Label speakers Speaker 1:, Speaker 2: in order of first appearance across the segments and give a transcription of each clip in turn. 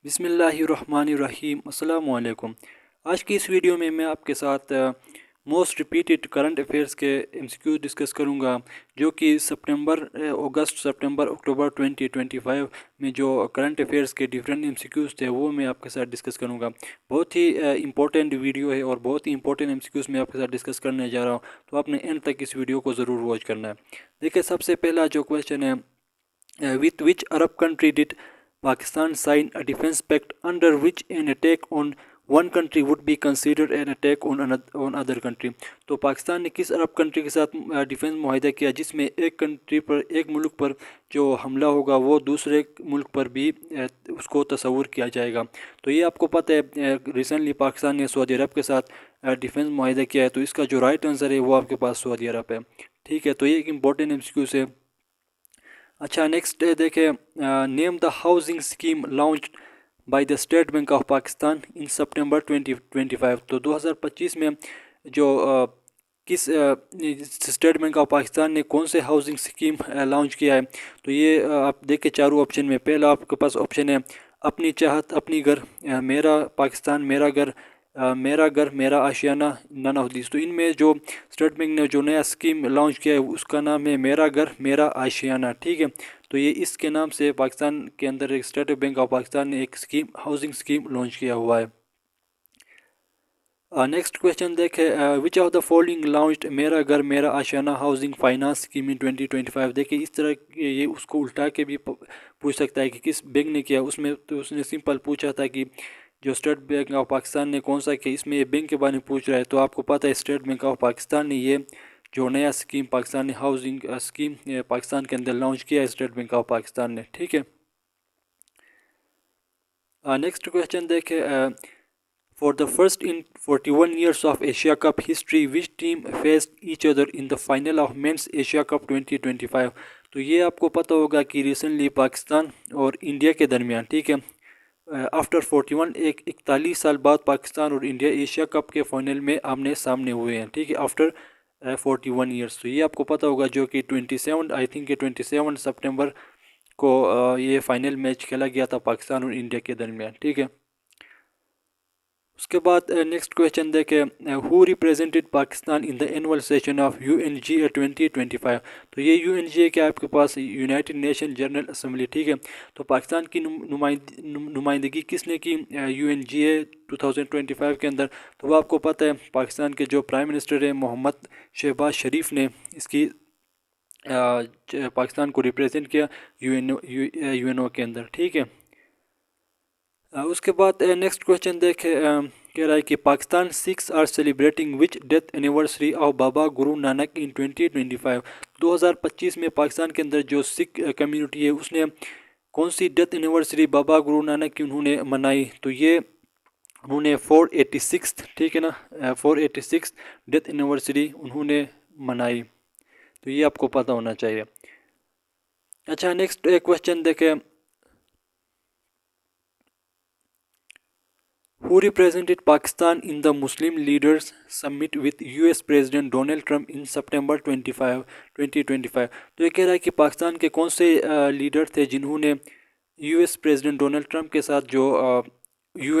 Speaker 1: بسم اللہ الرحمن الرحیم السلام علیکم۔ آج کی اس ویڈیو میں آپ کے ساتھ موسٹ ریپیٹڈ کرنٹ افیئرس کے ایم سی کیو ڈسکس کروں گا، جو کہ سپٹمبر اکتوبر 2025 میں جو کرنٹ افیئرس کے ڈیفرنٹ ایم سی کیوز تھے وہ میں آپ کے ساتھ ڈسکس کروں گا۔ بہت ہی امپورٹنٹ ویڈیو ہے اور بہت ہی امپورٹنٹ ایم سی کیوز میں آپ کے ساتھ ڈسکس کرنے جا رہا ہوں، تو آپ نے اینڈ تک اس ویڈیو کو ضرور واچ کرنا ہے۔ دیکھیں، سب سے پہلا جو کویشچن ہے، with which Arab country did Pakistan sign a defense pact under which an attack on one country would be considered an attack on other country؟ تو پاکستان نے کس عرب کنٹری کے ساتھ ڈیفنس معاہدہ کیا جس میں ایک ملک پر جو حملہ ہوگا وہ دوسرے ملک پر بھی اس کو تصور کیا جائے گا؟ تو یہ آپ کو پتہ ہے، ریسنٹلی پاکستان نے سعودی عرب کے ساتھ ڈیفنس معاہدہ کیا ہے، تو اس کا جو رائٹ آنسر ہے وہ آپ کے پاس سعودی عرب ہے۔ ٹھیک ہے، تو یہ ایک امپورٹنٹ ایم سی کیو ہے۔ اچھا، نیکسٹ دیکھیں، name the housing scheme launched by the State Bank of Pakistan in September 2025۔ تو 2025 میں جو کس اسٹیٹ بینک آف پاکستان نے کون سے ہاؤسنگ اسکیم لانچ کیا ہے؟ تو یہ آپ دیکھیں چاروں آپشن میں، پہلا آپ کے پاس آپشن ہے اپنی چاہت اپنی گھر، میرا پاکستان میرا گھر، میرا گھر میرا آشیانہ، نن آف دیس۔ تو ان میں جو اسٹیٹ بینک نے جو نیا اسکیم لانچ کیا ہے اس کا نام ہے میرا گھر میرا آشیانہ۔ ٹھیک ہے، تو یہ اس کے نام سے پاکستان کے اندر ایک اسٹیٹ بینک آف پاکستان نے ایک ہاؤسنگ اسکیم لانچ کیا ہوا ہے۔ نیکسٹ کویشچن دیکھیں، which of the following launched میرا گھر میرا آشیانہ ہاؤسنگ فائنانس اسکیم ان 2025؟ دیکھیں اس طرح یہ اس کو الٹا کے بھی پوچھ سکتا ہے کہ کس بینک نے کیا، اس میں تو اس نے سمپل پوچھا تھا کہ جو اسٹیٹ بینک آف پاکستان نے کون سا کیا، اس میں یہ بینک کے بارے میں پوچھ رہا ہے، تو آپ کو پتہ ہے اسٹیٹ بینک آف پاکستان نے یہ جو نیا scheme Pakistani housing scheme Pakistan کے اندر لانچ کیا ہے اسٹیٹ بینک آف پاکستان نے۔ ٹھیک ہے، نیکسٹ کویشچن دیکھیں، For the first in 41 years of Asia Cup history, which team faced each other in the final of Men's Asia Cup 2025؟ تو یہ آپ کو پتہ ہوگا کہ ریسنٹلی پاکستان اور انڈیا کے درمیان، ٹھیک ہے، آفٹر 41 سال بعد پاکستان اور انڈیا ایشیا کپ کے فائنل میں آمنے سامنے ہوئے ہیں۔ ٹھیک ہے، آفٹر 41 ایئرس، تو یہ آپ کو پتہ ہوگا، جو کہ 27 سپٹمبر کو یہ فائنل میچ کھیلا گیا تھا پاکستان اور انڈیا کے درمیان۔ ٹھیک ہے، اس کے بعد نیکسٹ کویشچن دیکھیں، who represented Pakistan in the annual session of U N G A 2025؟ تو یہ یو این جی اے کیا آپ کے پاس یونائٹڈ نیشن جنرل اسمبلی۔ ٹھیک ہے، تو پاکستان کی نمائندگی کس نے کی یو این جی اے 2025 کے اندر؟ تو وہ آپ کو پتہ ہے پاکستان کے جو پرائم منسٹر ہیں محمد شہباز شریف نے اس کی پاکستان کو ریپریزنٹ کیا یو این او کے اندر۔ ٹھیک ہے، اس کے بعد نیکسٹ کویشچن دیکھیں، کہہ رہا ہے کہ Pakistan Sikhs are celebrating which death anniversary of Baba Guru Nanak ان 2025؟ 2025 میں پاکستان کے اندر جو سکھ کمیونٹی ہے اس نے کون سی ڈیتھ اینیورسری بابا گرو نانک کی انہوں نے منائی؟ تو یہ انہوں نے 486، ٹھیک ہے نا، 486 ڈیتھ اینیورسری انہوں نے منائی، تو یہ آپ کو پتہ ہونا چاہیے۔ اچھا، نیکسٹ کویشچن دیکھیں، who represented Pakistan in the Muslim Leaders Summit with US President Donald Trump in September 2025؟ تو یہ کہہ رہا ہے کہ پاکستان کے کون سے لیڈر تھے جنہوں نے U S president Donald Trump کے ساتھ جو یو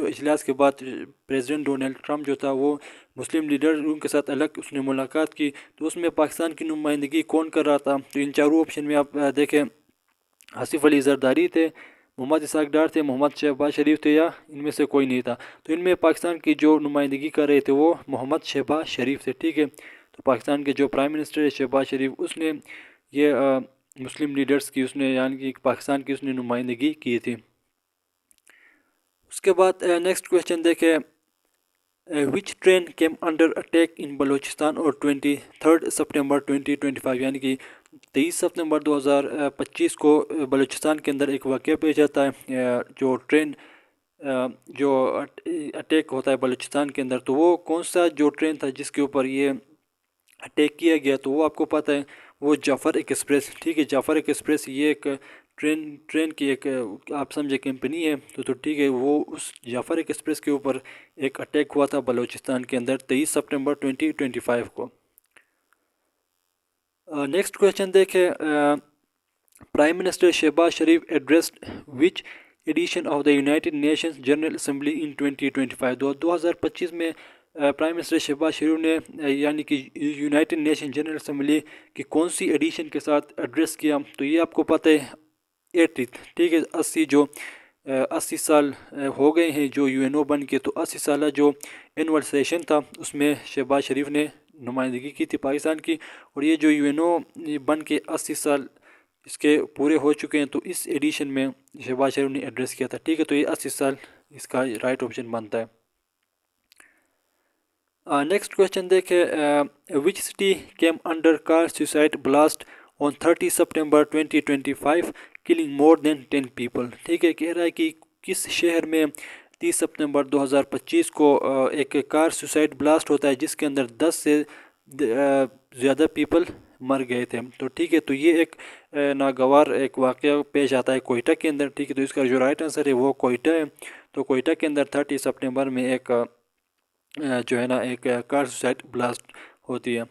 Speaker 1: اجلاس کے بعد پریزیڈنٹ ڈونلڈ ٹرمپ جو تھا وہ مسلم لیڈر ان کے ساتھ الگ اس نے ملاقات کی، تو اس میں پاکستان کی نمائندگی کون کر رہا تھا؟ تو ان چاروں آپشن میں آپ دیکھیں، آصف علی زرداری تھے، محمد اسحاق ڈار تھے، محمد شہباز شریف تھے، یا ان میں سے کوئی نہیں تھا؟ تو ان میں پاکستان کی جو نمائندگی کر رہے تھے وہ محمد شہباز شریف تھے۔ ٹھیک ہے، تو پاکستان کے جو پرائم منسٹر ہے شہباز شریف، اس نے یہ مسلم لیڈرز کی اس نے یعنی کہ پاکستان کی اس نے نمائندگی کی تھی۔ اس کے بعد نیکسٹ کویشچن دیکھیں، which train came under attack in Balochistan اور 23 سپٹمبر 2025؟ یعنی کہ 23 ستمبر 2025 کو بلوچستان کے اندر ایک واقعہ پیش آتا ہے، جو ٹرین جو اٹیک ہوتا ہے بلوچستان کے اندر، تو وہ کون سا جو ٹرین تھا جس کے اوپر یہ اٹیک کیا گیا؟ تو وہ آپ کو پتہ ہے وہ جعفر ایکسپریس۔ ٹھیک ہے، جعفر ایکسپریس یہ ایک ٹرین کی ایک آپ سمجھے کمپنی ہے، تو ٹھیک ہے، وہ اس جعفر ایکسپریس کے اوپر ایک اٹیک ہوا تھا بلوچستان کے اندر 23 سپٹمبر 2025 کو۔ نیکسٹ کویشچن دیکھیں، prime minister Shehbaz Sharif addressed which edition of the United Nations General Assembly in 2025. 2025 میں پرائم منسٹر شہباز شریف نے یعنی کہ یونائٹڈ نیشن جنرل اسمبلی کی کون سی ایڈیشن کے ساتھ ایڈریس کیا؟ تو یہ آپ کو پتہ ہے 80، ٹھیک ہے، 80 سال ہو گئے ہیں جو یو این او بن کے، تو 80 سالہ جو اینول سیشن تھا اس میں شہباز شریف نے نمائندگی کی تھی پاکستان کی، اور یہ جو یو این او بن کے 80 سال اس کے پورے ہو چکے ہیں، تو اس ایڈیشن میں شہباز شریف نے ایڈریس کیا تھا، ٹھیک ہے، تو یہ 80 سال اس کا رائٹ آپشن بنتا ہے۔ نیکسٹ کویشچن دیکھیں، وچ سٹی کیم انڈر کار سوسائڈ بلاسٹ آن 30 سپٹمبر 2025 کلنگ مور دین 10 پیپل، ٹھیک ہے، کہہ رہا ہے کہ کس شہر میں 30 سپتمبر 2025 کو ایک کار سوسائڈ بلاسٹ ہوتا ہے جس کے اندر 10 سے زیادہ پیپل مر گئے تھے، تو ٹھیک ہے، تو یہ ایک ناگوار ایک واقعہ پیش آتا ہے کوئٹہ کے اندر، ٹھیک ہے، تو اس کا جو رائٹ آنسر ہے وہ کوئٹہ ہے۔ تو کوئٹہ کے اندر 30 سپٹمبر میں ایک جو ہے نا ایک کار سوسائڈ بلاسٹ ہوتی ہے۔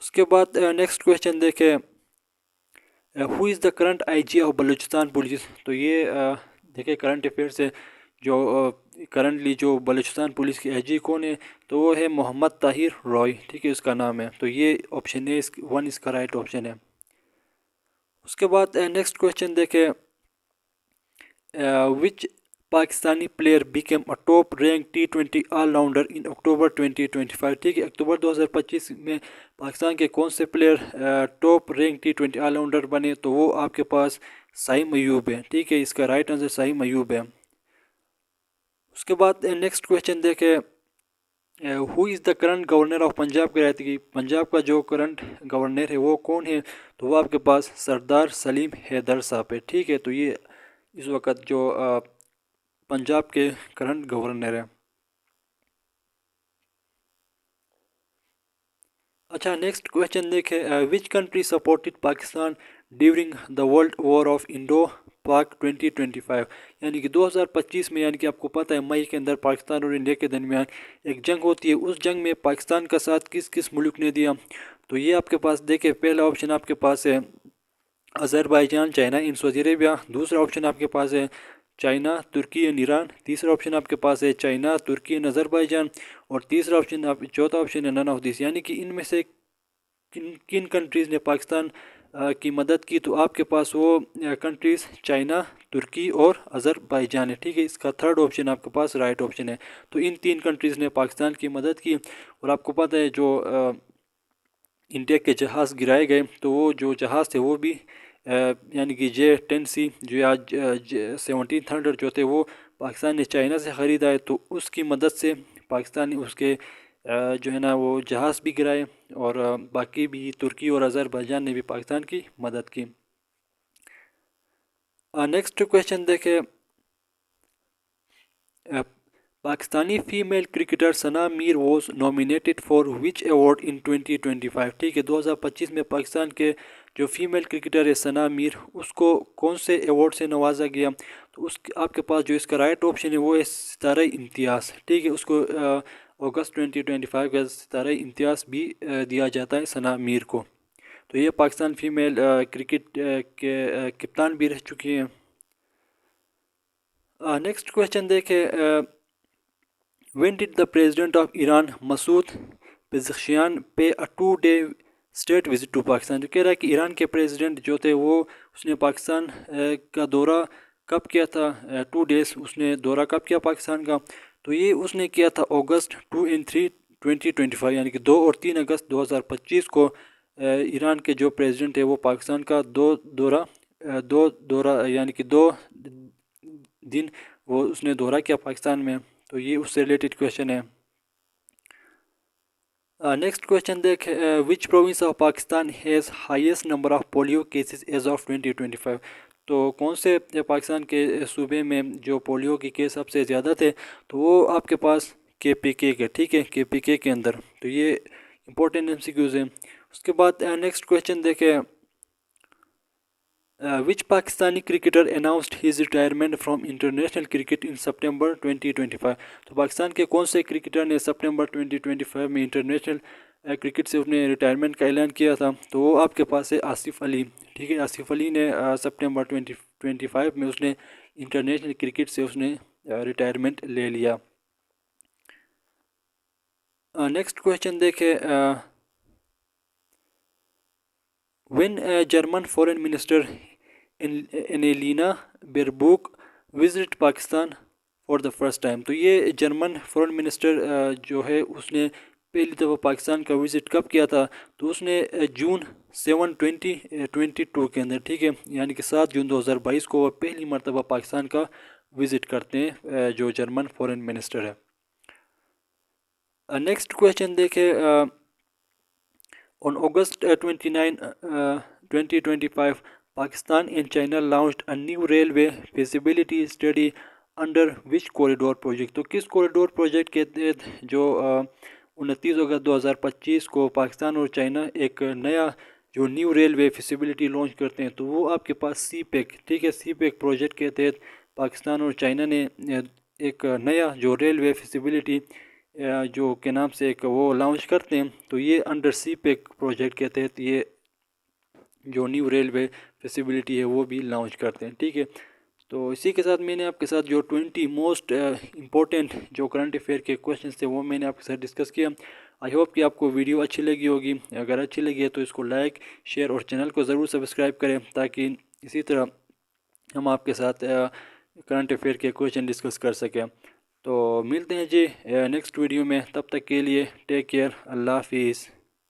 Speaker 1: اس کے بعد نیکسٹ کویشچن دیکھیں، who is the current I G of Balochistan police, تو یہ دیکھیں کرنٹ افیئر سے جو کرنٹلی جو بلوچستان پولیس کے آئی جی کون ہے، تو وہ ہے محمد طاہر رائے، ٹھیک ہے، اس کا نام ہے، تو یہ آپشن ہے 1 اس کا رائٹ آپشن ہے۔ اس کے بعد نیکسٹ کویشچن دیکھیں، which Pakistani player became a top rank T20 all rounder in October 2025، ٹھیک ہے، اکتوبر 2025 میں پاکستان کے کون سے player top rank T20 all rounder بنے؟ تو وہ آپ کے پاس سعیم ایوب ہے، ٹھیک ہے، اس کا رائٹ آنسر سعیم ایوب ہے۔ اس کے بعد نیکسٹ کویشچن دیکھیں، who is the current governor of Punjab, کہہ رہے تھے کہ پنجاب کا جو کرنٹ گورنر ہے وہ کون ہے؟ تو وہ آپ کے پاس سردار سلیم حیدر صاحب ہے، ٹھیک ہے، تو یہ اس وقت جو پنجاب کے کرنٹ گورنر ہیں۔ اچھا، نیکسٹ کویشچن دیکھیں، which country supported Pakistan during the world war of Indo Pak 2025، یعنی کہ 2025 میں، یعنی کہ آپ کو پتہ ہے مئی کے اندر پاکستان اور انڈیا کے درمیان ایک جنگ ہوتی ہے، اس جنگ میں پاکستان کا ساتھ کس کس ملک نے دیا؟ تو یہ آپ کے پاس دیکھیں پہلا آپشن آپ کے پاس ہے آذربائیجان، چائنا اینڈ سعودی عربیہ، دوسرا آپشن آپ کے پاس ہے چائنا، ترکی اینڈ ایران، تیسرا آپشن آپ کے پاس ہے چائنا، ترکی اینڈ آذربائیجان، اور تیسرا آپشن چوتھا آپشن ہے نن آف دیس، یعنی کہ ان میں سے کن کنٹریز نے پاکستان کی مدد کی؟ تو آپ کے پاس وہ کنٹریز چائنا، ترکی اور آذربائیجان ہے، ٹھیک ہے، اس کا تھرڈ آپشن آپ کے پاس رائٹ آپشن ہے۔ تو ان 3 کنٹریز نے پاکستان کی مدد کی، اور آپ کو پتہ ہے جو انڈیا کے جہاز گرائے گئے، تو وہ جو جہاز تھے وہ بھی یعنی کہ J-10C جو آج 1700 جو تھے وہ پاکستان نے چائنا سے خریدا ہے، تو اس کی مدد سے پاکستان نے اس کے جو ہے نا وہ جہاز بھی گرائے، اور باقی بھی ترکی اور آذربائیجان نے بھی پاکستان کی مدد کی۔ نیکسٹ کویشچن دیکھیں، Pakistani female cricketer Sana Mir was nominated for which award in 2025، ٹھیک ہے، 2025 میں پاکستان کے جو فیمیل کرکٹر ہے ثنا میر، اس کو کون سے ایوارڈ سے نوازا گیا؟ تو آپ کے پاس جو اس کا رائٹ آپشن ہے وہ ہے ستارہ امتیاز، ٹھیک ہے، اس کو اگست 2025 کا ستارہ امتیاز بھی دیا جاتا ہے ثنا میر کو، تو یہ پاکستان فیمیل کرکٹ کے کپتان بھی رہ چکی ہیں۔ نیکسٹ کویشچن دیکھیں، when did the president of Iran Masoud Pezeshkian pay a 2-day state visit to Pakistan? جو کہہ رہا ہے کہ ایران کے پریزیڈنٹ جو تھے وہ اس نے پاکستان کا دورہ کب کیا تھا؟ 2 days اس نے دورہ کب کیا پاکستان کا؟ تو یہ اس نے کیا تھا اگست 2 and 3 2025، یعنی کہ 2 اور 3 اگست 2025 کو ایران کے جو پریزیڈنٹ ہے وہ پاکستان کا دو دورہ یعنی کہ 2 دن وہ اس نے دورہ کیا پاکستان میں، تو یہ اس سے ریلیٹڈ کویشچن ہے۔ نیکسٹ کویشچن دیکھ، which province of Pakistan has highest number of polio cases as of 2025، تو کون سے پاکستان کے صوبے میں جو پولیو کے کیس سب سے زیادہ تھے؟ تو وہ آپ کے پاس KPK کے، ٹھیک ہے، KPK کے اندر، تو یہ امپورٹنٹ MCQs ہیں۔ اس کے بعد نیکسٹ کویشچن دیکھیں، which Pakistani cricketer announced his retirement from international cricket in September 2025، تو پاکستان کے کون سے کرکٹر نے سپٹمبر 2025 میں انٹرنیشنل کرکٹ سے اس نے ریٹائرمنٹ کا اعلان کیا تھا، تو وہ آپ کے پاس ہے آصف علی، ٹھیک ہے۔ آصف علی نے سپٹمبر 2025 میں اس نے انٹرنیشنل کرکٹ سے اس نے ریٹائرمنٹ لے لیا۔ نیکسٹ کویشچن دیکھیں، when German foreign minister Annalena Baerbock visited Pakistan for the first time، تو یہ جرمن فورن منسٹر جو ہے اس نے پہلی دفعہ پاکستان کا وزٹ کب کیا تھا؟ تو اس نے جون 7 2022 کے اندر، ٹھیک ہے، یعنی کہ 7 جون 2022 کو وہ پہلی مرتبہ پاکستان کا وزٹ کرتے ہیں جو جرمن فورن منسٹر ہے۔ نیکسٹ کویشچن دیکھیں، on August 29, 2025, Pakistan and China launched a new railway feasibility study under which corridor project؟ تو کس کوریڈور پروجیکٹ کے تحت جو 29 اگست 2025 کو پاکستان اور چائنا ایک نیا جو نیو ریلوے فیسیبلٹی لانچ کرتے ہیں، تو وہ آپ کے پاس سی پیک، ٹھیک ہے، سی پیک پروجیکٹ کے تحت پاکستان اور چائنا نے ایک نیا جو ریلوے فیسیبلٹی جو کے نام سے ایک وہ لانچ کرتے ہیں، تو یہ انڈر سی پیک پروجیکٹ کے تحت یہ جو نیو ریلوے فیسیبلٹی ہے وہ بھی لانچ کرتے ہیں، ٹھیک ہے۔ تو اسی کے ساتھ میں نے آپ کے ساتھ جو 20 موسٹ امپورٹنٹ جو کرنٹ افیئر کے کویشچنس تھے وہ میں نے آپ کے ساتھ ڈسکس کیا۔ آئی ہوپ کہ آپ کو ویڈیو اچھی لگی ہوگی، اگر اچھی لگی ہے تو اس کو لائک، شیئر اور چینل کو ضرور سبسکرائب کریں تاکہ اسی طرح ہم آپ کے ساتھ کرنٹ افیئر کے کویشچن ڈسکس کر سکیں۔ تو ملتے ہیں جی نیکسٹ ویڈیو میں، تب تک کے لیے ٹیک کیئر، اللہ حافظ۔